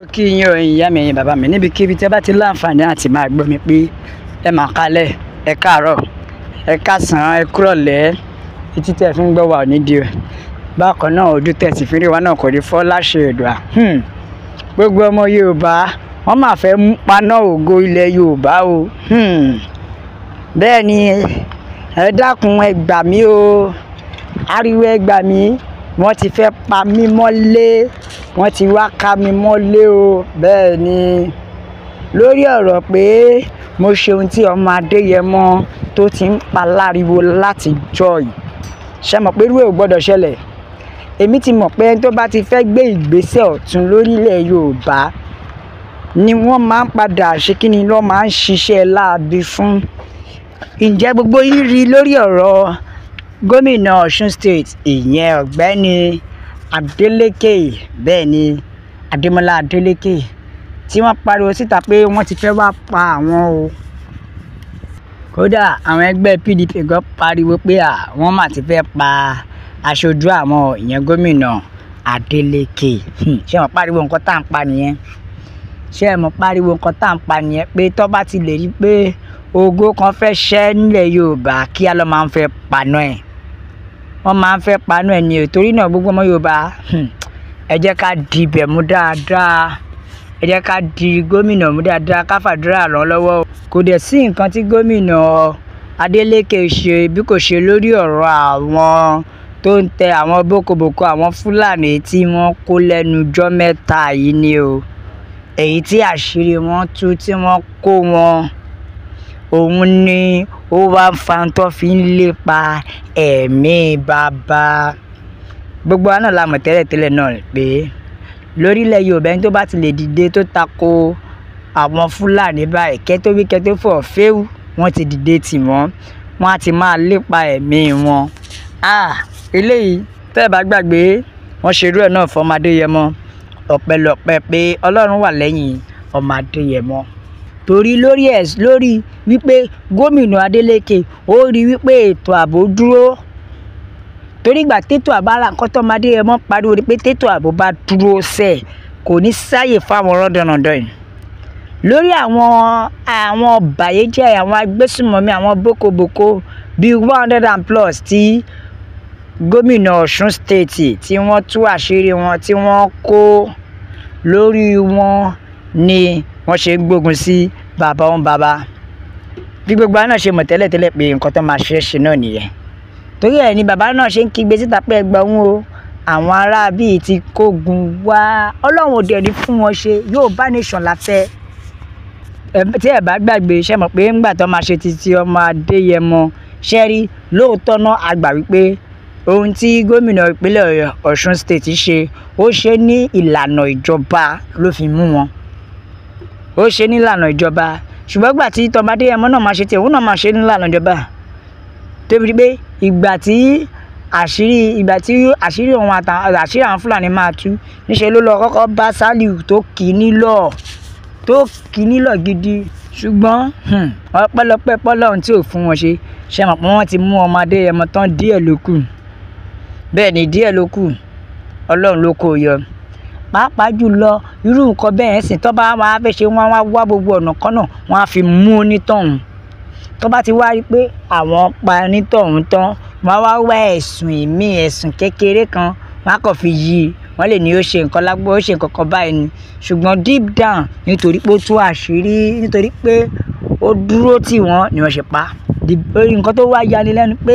Kí yín o ìyá mi ẹ̀yin bàbá mi níbikíbi tí ẹ bá ti láǹfààní àti máa gbọ́ mi pé ẹ máa kálẹ̀ ẹ káàárọ̀ ẹ káàsán ẹ kúrọ̀lẹ́ títí tẹ́ fi ń gbọ́ wa ò ní di o. Bákan náà ojú tẹ́ sì fi rí wa náà kò ní fọ́ láṣẹ Èdùà. Gbogbo ọmọ Yorùbá wọ́n máa fẹ́ paná ògo ilẹ̀ Yorùbá o. Bẹ́ẹ̀ ni ẹ dákun ẹ gbà mí o, ariwo ẹ gbà mí, wọ́n ti fẹ́ pa mí mọ́lé, wọ́n ti wá ká mi mọ́lé o. Bẹ́ẹ̀ ni lórí ọ̀rọ̀ pé mo ṣe ohun tí ọmọ Adéyẹmọ tó ti ń pa láriwo láti jọ́ yìí, ṣé mọ̀ pé irú ẹ̀ ò gbọ́dọ̀ ṣẹlẹ̀. Èmi ti mọ̀ pé ẹni tó bá ti fẹ́ gbé ìgbésẹ̀ ọ̀tún lórílẹ̀ Yorùbá ni wọ́n máa ń padà ṣe kíni lọ́ máa ń ṣiṣẹ́ láabi fún. Ǹjẹ́ gbogbo yín rí lórí ọ̀rọ̀ gómìnà Ọ̀ṣun State ìyẹn ọ̀gbẹ́ni Adeleke, bẹ́ẹ̀ ni Adémọ́lá Adeleke, tí wọ́n pariwo síta pé wọ́n ti fẹ́ wá pa àwọn o. Kódà àwọn ẹgbẹ́ PDP gan pariwo pé wọ́n mà ti fẹ́ pa aṣojú àwọn ìyẹn gómìnà Adeleke. Ṣé wọ́n pariwo nǹkan tá à ń pa nìyẹn? Ṣé ẹ mọ̀ pariwo nǹkan tá à ń pa nìyẹn pé tó bá ti lè rí pé ògo kan fẹ́ ṣẹ́ nílẹ̀ Yorùbá kí á lọ́ máa ń fẹ́ paná ẹ̀. Wọ́n máa ń fẹ́ paná ẹ̀ ni o. Torí náà gbogbo ọmọ Yorùbá ẹ jẹ́ ká di ibẹ̀ mú dáadáa, ẹ jẹ́ ká di gómìnà mú dáadáa, ká fàdúrà ràn lọ́wọ́. Kò dẹ̀ sí nǹkan tí gómìnà Adeleke ṣe bí kò ṣe lórí ọ̀rọ̀ àwọn tó ń tẹ àwọn bókobòko àwọn Fúlàní tí wọ́n kó lẹ́nu jọ́ mẹ́ta yìí ni o. Èyí tí àṣírí wọn tú tí wọ́n kó wọn, òun ni ó wá ń fa tó fi ń lépa ẹ̀mí bàbá. Gbogbo wa náà la mọ̀ tẹ́lẹ̀tẹ́lẹ̀ náà pé lórílẹ̀ Yorùbá ẹni tó bá ti lè dìde tó tako àwọn Fúlàní báyìí kẹ́tó wí kẹ́tó fọ̀ fẹ́wù wọ́n ti dìde tì wọ́n, wọ́n á ti máa lépa ẹ̀mí wọn. Eléyìí tẹ́ ẹ bá gbàgbé wọ́n ṣerú ẹ̀ náà fọmọ Adéyẹmọ, ọ̀pẹ̀lọpẹ̀ pé Ọlọ́run wà lẹ́yìn ọmọ Adéyẹmọ. Torí lórí wípé gómìnà Adeleke ó rí wípé ètò ààbò dúró. Torí ìgbà tètò ààbò ara nǹkan tó ọmọ Adéyẹmọ pariwo pé tètò ààbò bá dúró sẹ̀ kò ní sáyè fáwọn rọ́dọ̀nàdọ̀ yìí. Lórí àwọn bàyéjẹ́ àwọn agbésùmọ̀mí àwọn bókobòko bíi 100+ tí gómìnà Ọ̀ṣun State tí wọ́n tú àṣírí wọn tí wọ́n kó lórí wọn ni wọ́n ṣe ń gbógun sí bàbá wọn bàbá. Bí gbogbo àwọn náà ṣe mọ̀ tẹ́lẹ̀tẹ́lẹ̀ pé nǹkan tó máa ṣe náà nìyẹn. Torí ẹ̀ ni bàbá náà ṣe ń kígbe síta pé ẹgbà wọn o, àwọn ará bíi ti kógun wá, Ọlọ́run òde ní fún wọn ṣe, Yorùbá nation la fẹ́. Tí ẹ bá gbàgbé ṣé mọ̀ pé ńgbà tó máa ṣe títí ọmọ Adéyẹmọ ṣẹ́rí lóòótọ́ náà a gbà wípé ohun tí gómìnà ìpínlẹ̀ Ọ̀ṣun State ṣe ó ṣe ní ìlànà ìjọba ló fi mú wọn. Ó ṣe ní ìlànà ìjọba, ṣùgbọ́n ìgbà tí tọmọ Adéyẹmọ náà máa ṣe tiẹ̀ òun náà máa ṣe ní ìlànà ìjọba. Tóbi pé ìgbà tí àṣírí òun àtàwọn àṣírí àwọn Fúlàní máa tú níṣẹ́ ló lọ kọ́kọ́ bá Sàlíù tó kì í nílọ̀ gidi. Ṣùgbọ́n ọpẹ́lọpẹ́ pọ́lọ́run tí ò fún wọn ṣe mọ̀ pé wọ́n ti mú ọmọ Adéyẹmọ tán díẹ̀ ló kù. Bẹ́ẹ̀ ni díẹ̀ ló kù, Ọlọ́run ló kó yọ. Pàápàá jùlọ irú nǹkan bẹ́ẹ̀ sìn tó bá wá fẹ́ ṣe wọ́n wá gbogbo ọ̀nà kan náà wọ́n á fi mú onítọ̀hún. Tó bá ti wá rí pé àwọn pa onítọ̀hún tán wọ́n wá wá ẹ̀sùn kékeré kan wọ́n á kàn fi yí i, wọ́n lè ní ó ṣe nǹkan lágbó ó ṣe nǹkan kan báyìí ni. Ṣùgbọ́n deep down nítorí pé ó tú àṣírí, nítorí pé ó dúró tì wọ́n ni wọ́n ṣe pa. Nǹkan tó wá yani lẹ́nu pé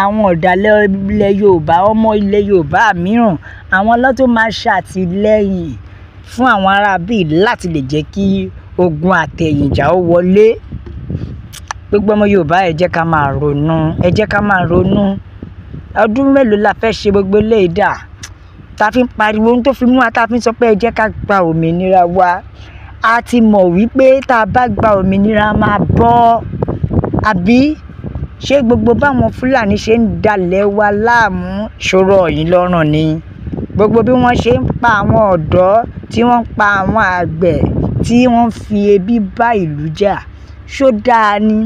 àwọn ọ̀dàlẹ̀ ilẹ̀ Yorùbá, ọmọ ilẹ̀ Yorùbá mìíràn, àwọn lọ́tún máa ṣàtìlẹ́yìn fún àwọn ará bíi láti lè jẹ́ kí ogun àtẹ̀yìnjà ó wọlé. Gbogbo ọmọ Yorùbá ẹ jẹ́ ká máa ronú, ẹ jẹ́ ká máa ronú. Ọdún mélòó la fẹ́ ṣe gbogbo eléyìí dà? Ta fi ń pariwo ohun tó fi mú wa ta fi ń sọ pé ẹ jẹ́ ká gba òmìnira wa. A ti mọ̀ wípé tá a bá gba òmìnira máa bọ́. Àbí ṣé gbogbo báwọn Fúlàní ṣe ń dalẹ̀ wa láàmú ṣòro yìí lọ́rùn ni? Gbogbo bí wọ́n ṣe ń pa àwọn ọ̀dọ́, tí wọ́n ń pa àwọn àgbẹ̀, tí wọ́n ń fi ebi bá ìlú jà, ṣó dáa ni?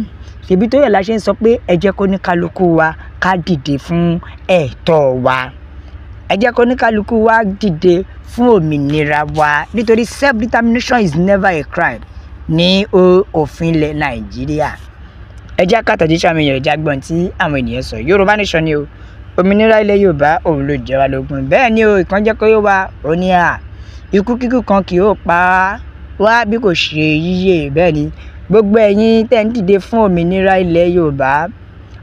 Ṣèbí tó yẹ la ṣe ń sọ pé ẹ jẹ́ kó ní kálukú wa ká dìde fún ẹ̀tọ́ wa. ẹ jẹ́ kó oníkálukú wá dìde fún òmìnira wa nítorí self determination is never a crime ní òfin ilẹ̀ Nàìjíríà. ẹ jẹ́ ká tẹ̀jíṣẹ́ àwọn èèyàn ìjàgbọ́n tí àwọn ènìyàn sọ. Yorùbá nation ni o, òmìnira ilẹ̀ Yorùbá òun ló jẹ wá lógún. bẹ́ẹ̀ ni o, ìkan jẹ́ kó yé wa ó ní ikú kíkú kan kì yóò pa wá bí kò ṣe yíyè. bẹ́ẹ̀ ni gbogbo ẹ̀yin tẹ́ ń dìde fún òmìnira ilẹ̀ Yorùbá,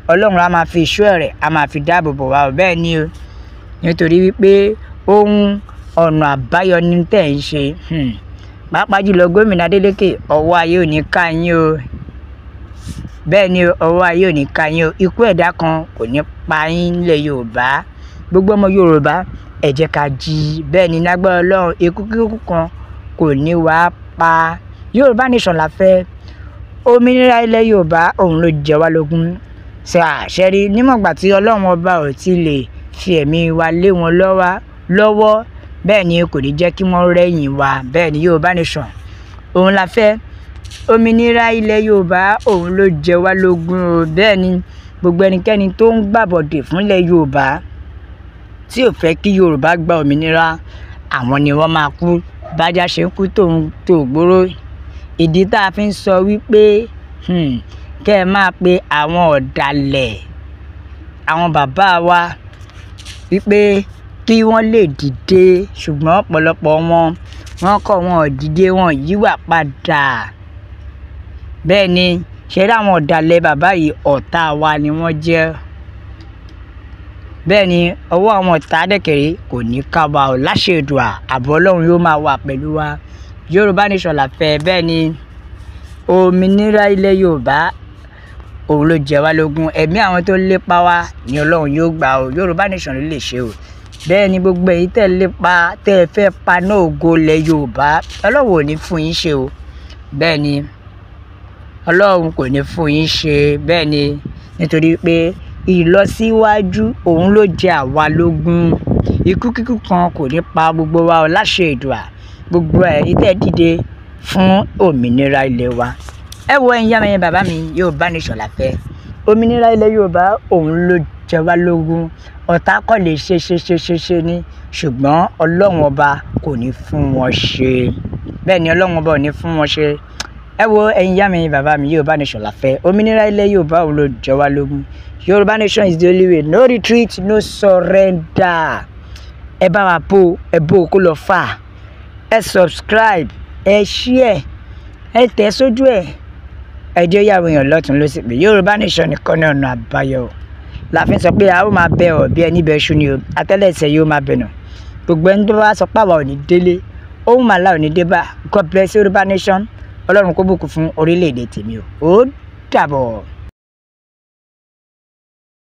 Ọlọ́run á máa fi ìṣọ́ rẹ̀ á máa fi dáàbò bò wá. bẹ́ẹ̀ ni o, nítorí wípé ohun ọ̀nà àbáyọ ni tẹ́ ń ṣe. pàápàá jùlọ gómìnà Adeleke, ọwọ́ ayé ò ní ká yín o. bẹ́ẹ̀ ni ọwọ́ ayé ò ní ká yín o. ikú ẹ̀dá kan kò ní pa yín nílẹ̀ Yorùbá. gbogbo ọmọ Yorùbá ẹ jẹ́ ká jí. bẹ́ẹ̀ ni lágbára Ọlọ́run ikú kíkú kan kò ní wá pa. Yorùbá nation la fẹ́, òmìnira ilẹ̀ Yorùbá òun ló jẹ wá lógún. ṣẹ́rí nímọ̀gbà tí Ọlọ́run ọba ò ti lè fi ẹ̀mí wa lé wọn lọ́wọ́, bẹ́ẹ̀ ni kò ní jẹ́ kí wọ́n rẹ́yìn wa. bẹ́ẹ̀ ni Yorùbá nation òun la fẹ́, òmìnira ilẹ̀ Yorùbá òun ló jẹ wá lógún o. bẹ́ẹ̀ ni gbogbo ẹnikẹ́ni tó ń gbàbọ̀dè fúnlẹ̀ Yorùbá tí ò fẹ́ kí Yorùbá gba òmìnira, àwọn ni wọ́n máa kú bájá ṣe ń kú tòun tó gbóró. ìdí tá a fi ń sọ wípé kẹ́ ẹ máa pe àwọn ọ̀dàlẹ̀, àwọn bàbá wa wípé kí wọ́n lè dìde, ṣùgbọ́n ọ̀pọ̀lọpọ̀ wọn kọ̀ wọn dìde, wọn yíwà padà. bẹ́ẹ̀ ni ṣe rí àwọn ọ̀dàlẹ̀ bàbá yìí, ọ̀tá wa ni wọ́n jẹ́. bẹ́ẹ̀ ni ọwọ́ àwọn ọ̀tá dẹ̀kẹ̀rẹ́ kò ní ká wa ò láṣẹ Èdùà, ààbò Ọlọ́run yóò máa wà pẹ̀lú wa. Yorùbá nation la fẹ́. bẹ́ẹ̀ ni òmìnira ilẹ̀ Yorùbá òun ló jẹ wá lógún. ẹ̀mí àwọn tó lépa wa ni Ọlọ́run yóò gbà o. Yorùbá nation ló lè ṣe o. bẹ́ẹ̀ ni gbogbo èyí tẹ́ lépa tẹ́ fẹ́ paná ògo ilẹ̀ Yorùbá, Ọlọ́run ò ní fún yín ṣe o. bẹ́ẹ̀ ni Ọlọ́run kò ní fún yín ṣe. bẹ́ẹ̀ ni nítorí pé ìlọsíwájú òun ló jẹ àwa lógún. ikú kíkú kan kò ní pa gbogbo wa ò láṣẹ Èdùà. gbogbo èyí tẹ́ dìde fún òmìnira ilẹ̀ wa, ẹ wo ẹ̀yin yàmẹ̀yìn bàbá mi, Yorùbá nation la fẹ́, òmìnira ilẹ̀ Yorùbá òun ló jẹ wá lógún. ọ̀tá kọ́ lè ṣe ni, ṣùgbọ́n Ọlọ́run ọba kò ní fún wọn ṣe. bẹ́ẹ̀ ni Ọlọ́run ọba ò ní fún wọn ṣe. ẹ wo ẹ̀yin yàmẹ̀yìn bàbá mi, Yorùbá nation la fẹ́, òmìnira ilẹ̀ Yorùbá òun ló jẹ wá lógún. Yorùbá nation is the only way, no retreat, no surrender. ẹ bá wa bó kó lọ fà, ẹ subscribe, ẹ share, ẹ tẹ̀ sójú ẹ̀. ẹ jẹ́ yàwó èèyàn lọ́tún ló sì pé Yorùbá nation nìkan ní ọ̀nà àbáyọ. la fi sọ pé a ó máa bẹ ọ̀ bí ẹni bẹ ṣú ni o, àtẹ́lẹsẹ̀ yóò máa bẹ̀nà. gbogbo ẹni tó bá sọ pé àwa ò ní délé, ohun màlá ò ní dé bá. God bless Yorùbá nation. Ọlọ́run kó bùkún fún orílẹ̀-èdè tèmi o. ó dàbọ̀.